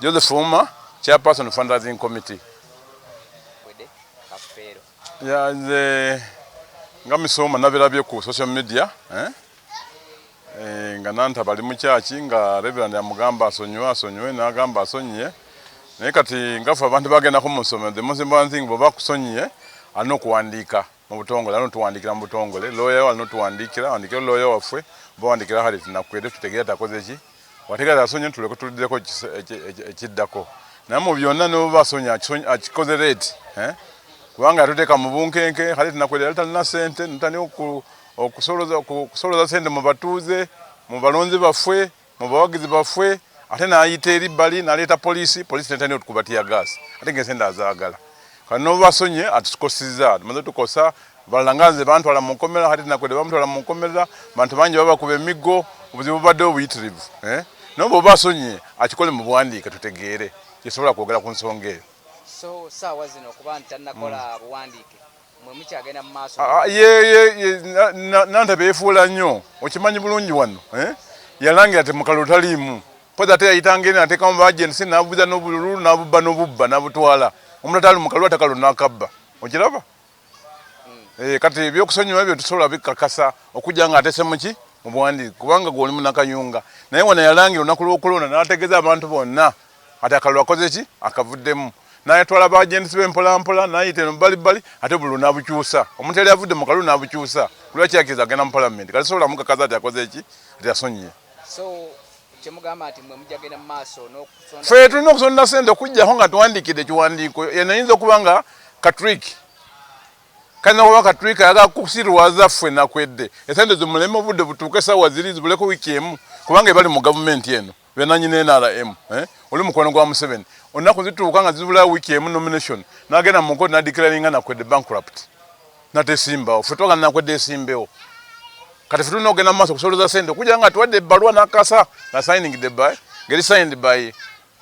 Joseph Ouma, chairperson of fundraising committee. Yeah, ngamisoma nabirabye ku social media, nga Nantaba ali mu church nga Reverend yamugamba asonyiwe n'agamba asonyiye. Naye kati ngafa abantu bagenda ku musoma, the most important thing baba kusonyiye alina okuwandiika mu butongole, alina tuwandikira mu butongole, lawyer alina tuwandikira, andikira lawyer waffe, bawandikira hali Nakweede tutegeera takoze ki. Wategera asonyiye tuleko tuddeko ekiddako. Naye mu byonna ne basonyiye akikoze late, kubanga tuteeka mu bunkenke hali Nakweede yali talina ssente, ntani okusoloza ssente mu batuuze, mu balonzi baffe, mu bawagizi baffe, ate n'ayita eri bbali n'aleeta polisi netani otukubatiya gaasi ate ng'ensente azaagala. Kati n'obasonyiye atukosizza, tumaze tukosa balala nga nze bantwala mu nkomera, hati Nakweede bamutwala mu nkomera, bantu bangi babakuba emiggo, obuzibu bubaddewo buyitirivu. Naye bw'oba asonyiye akikole mu buwandiike tutegeere kyesobola kwogera ku nsonga eyo. So saawa zino okuba nti tannakola buwandiike mwe mukyagenda mu maaso? Nantaba yefuula nnyo, okimanyi bulungi wano. Yalangira te mukalulu taliimu. Poza ate yayitanga eri n'ateekamu baagensi n'abuza n'obululu n'obubba n'abutwala. Omuntu atali mukalulu atakalu n'akabba. Okiraba? Kati ebyokusonyiwa ebyo tusobola bikakasa okujja nga atese muki mu buwandiike kubanga gw'oli munakayunga. Naye wano yalangira olunaku lw'okulonda n'ategeeza abantu bonna ati akalulu akoze ki akavuddemu. N'ayatwala baagensi be mpolampola n'ayita eno bbalibbali ate bululu n'abukyusa. Omuntu yali avudde mu kalulu n'abukyusa. Lwaki akkiriza agenda mu palamenti? Kati sobola mukakaza ati akoze ki ati asonyiye. Kyemugamba ati mwe mujagenda mu maaso n'okusonda? Ffe tulina okusonda ssente okujjako nga tuwandiikidde ekiwandiiko. Eno eyinza okuba nga katriiki. Kayinza okuba katriiki ayagala kusirwaza ffe Nakweede. Essente zimuleme obudde butuuke essaawa ziri zibuleko wiiki emu kubanga ebali mu gavumenti eno benanyina NRM. Oli mukono gwa Museveni. Onaku zituuka nga zibula wiiki emu nomination. N'agenda mu kkooti n'adeclaringa Nakweede bankrupt. Natesimbawo. Ffe twagala Nakweede esimbewo. Kati ffe tulina okugenda mu maaso okusoloza ssente okujja nga tuwadde ebbaluwa n'akasa nga signinged by ngeri signed by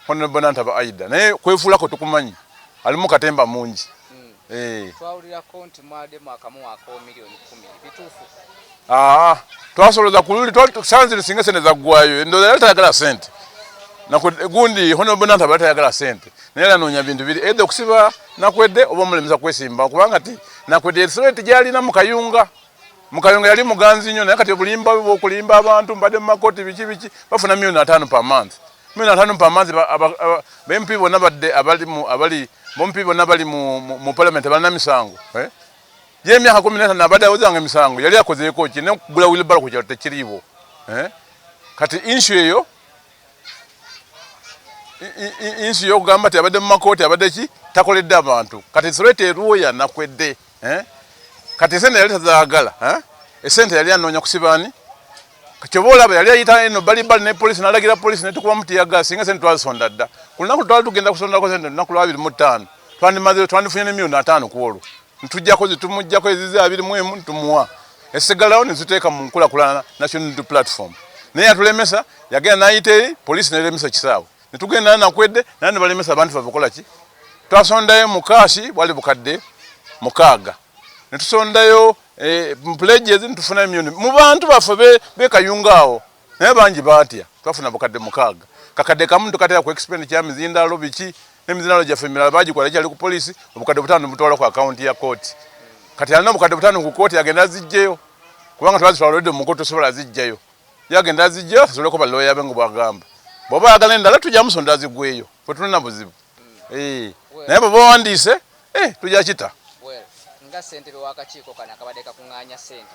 Honorable Nantaba Aidah. Naye kwefuulako tukumanyi alimu katemba mungi. Twawulirako nti mwaddemu akamuwaako miliyoni 10 bituufu? Twasoloza ku luli sanzire singa ssente zaggwayo endowooza yali tayagala ssente. Gundi Honorable Nantaba yali tayagala ssente naye era anoonya bintu biri edda okusiba Nakweede oba omulemesa kwesimba kubanga ti Nakweede erisole gyalina mu kayunga. Mukayunga yali muganzi nnyo naye kati obulimba bw'okulimba abantu mbadde mu makooti biki bafuna $5,000 per month. $5,000 per month b'MP bonna bali mu parliament balina misango. Ye emyaka 15 abadde awozanga emisango yali akozeeko ki ne kugula wilibalo ku kyalo tekiriiwo. Kati inshu eyo okugamba nti abadde mu makooti abadde ki takoledde abantu. Kati Solete eruoya Nakweede. Kati essente yali tazaagala. Essente yali anoonya kusibaani. Kyoba olaba yali ayita eno bbalibbali ne polisi n'alagira polisi ne tukuba muti ya gaasi singa ssente twazisonda dda. Ku lunaku twali tugenda kusondako ssente olunaku lwa 25 twandifunye ne $1,500,000 ku olwo. Ntujjako zitumujjako ezize 21 tumuwa. Essigalawo ne ziteeka mu nkulakulana National Unity Platform. Naye yatulemesa yagenda n'ayita eri polisi n'eremesa kisaawe. Ne tugenda Nakweede naye ne balemesa abantu baffe kola ki? Twasondayo mu kaashi bwali bukadde 6. Ne tusondayo pledges ntufuna miliyoni mu bantu baffe bekayunga awo naye bangi baatya twafuna bukadde 6. Kakadde kamu tukateeka ku expenditure y'emizindaalo biki n'emizindaalo gyaffe emirala bagikola kyali ku polisi obukadde 5 butwala ku akaunti ya kkooti. Kati alina obukadde 5 ku kkooti agenda azijjeyo kubanga twazitwala olwedde mu kkooti tosobola azijjayo. Yagenda azijjayo asoleko balooya be nga bwagamba. Bw'oba ayagala endala tujja musonda azigweyo fwe tulina buzibu. Naye bw'oba owandiise tujja kita. Nga ssentebe w'akakiiko kano akabadde kakuŋŋaanya ssente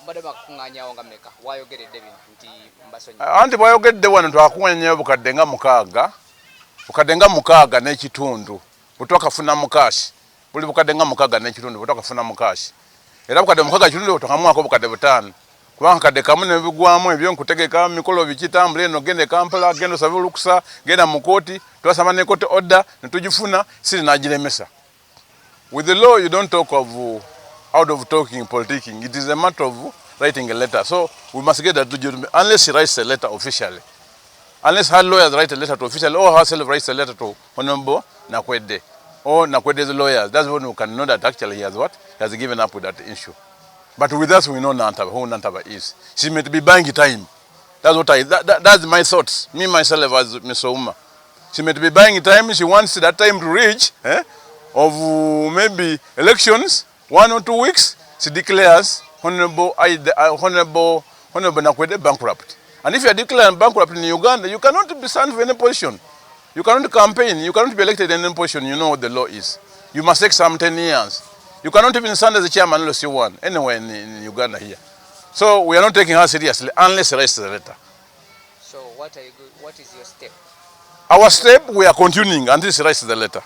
mbadde bakuŋŋaanyawo nga mmeka wayogeredde bino nti mbasonyi? Anti bwayogedde wano twakuŋŋaanyayo bukadde nga 6 n'ekitundu butwakafuna mu kaashi. Buli bukadde nga 6 n'ekitundu butwakafuna mu kaashi. Era bukadde 6 n'ekitundu tukamwako bukadde 5. Kubanga kadde kamu ne bigwamu ebyo nkutegeka mikolo bikitambula eno gende Kampala genda osabe olukusa genda mu kkooti twasaba ne court order ne tugifuna siri n'agiremesa. With the law, you don't talk of out of talking, politicking. It is a matter of writing a letter. So we must get that to judgment unless she writes a letter officially. Unless her lawyers write a letter to officially or herself writes a letter to Honorable Nakweede or Nakweede's lawyers. That's when we can know that actually he has what? He has given up with that issue. But with us, we know Nantaba, who Nantaba is. She may be buying time. That's what that's my thoughts. Me, myself, as Mr. Ouma. She may be buying time. She wants that time to reach of maybe elections, 1 or 2 weeks. She declares Honorable Nakweede bankrupt. And if you are declared bankrupt in Uganda, you cannot be stand for any position. You cannot campaign. You cannot be elected in any position. You know what the law is. You must take some 10 years. You cannot even stand as a chairman unless you won anywhere in Uganda here. So we are not taking her seriously unless she writes the letter. So what is your step? Our step, we are continuing until she writes the letter.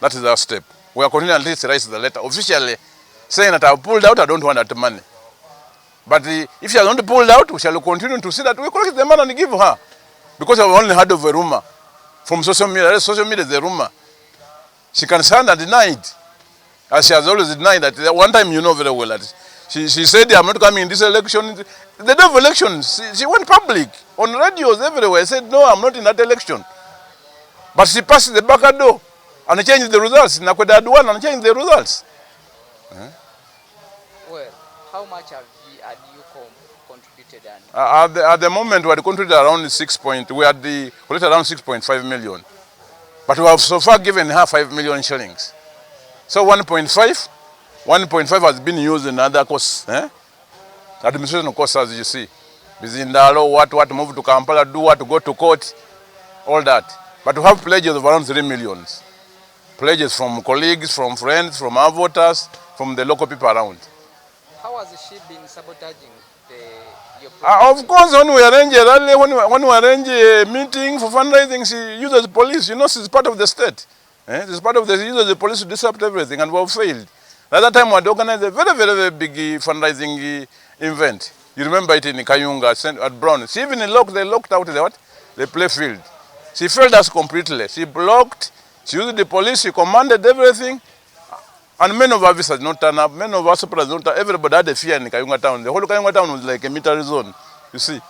That is our step. We are continuing until she writes the letter officially saying that I have pulled out, I don't want that money. But if she has not pulled out, we shall continue to see that we collect the money and give her. Because I've only heard of a rumor from social media. Social media is a rumor. She can stand and deny it. As she has always denied that. One time you know very well that she said, I'm not coming in this election. The day of elections, she went public on radios everywhere. Said, no, I'm not in that election. But she passed the back door and changed the results. Nakweede had won and changed the results. Well, how much had you contributed? At the moment, we had contributed around 6 point. We had collected around 6.5 million. But we have so far given her 5 million shillings. So 1.5 has been used in other costs. Administration costs, as you see. Bizindalo, what, move to Kampala, do what, to go to court, all that. But we have pledges of around 3 million. Pledges from colleagues, from friends, from our voters, from the local people around. How has she been sabotaging your program? Of course, when we arrange a rally, when we arrange a meeting for fundraising, she uses police. You know, she's part of the state. She's part of she uses the police to disrupt everything, and we have failed. The other time we had organized a very, very, very big fundraising event. You remember it in Kayunga at Brown. She even they locked out the play field. She failed us completely. She blocked, she used the police, she commanded everything. And many of our officers not turn up, many of our supporters not turn up. Everybody had a fear in Kayunga town. The whole Kayunga town was like a military zone, you see.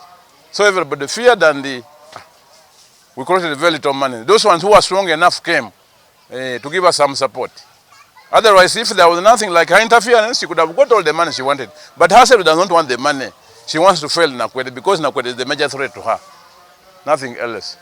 So everybody feared, and we collected very little money. Those ones who were strong enough came to give us some support. Otherwise, if there was nothing like her interference, she could have got all the money she wanted. But herself does not want the money. She wants to fail Nakweede because Nakweede is the major threat to her. Nothing else.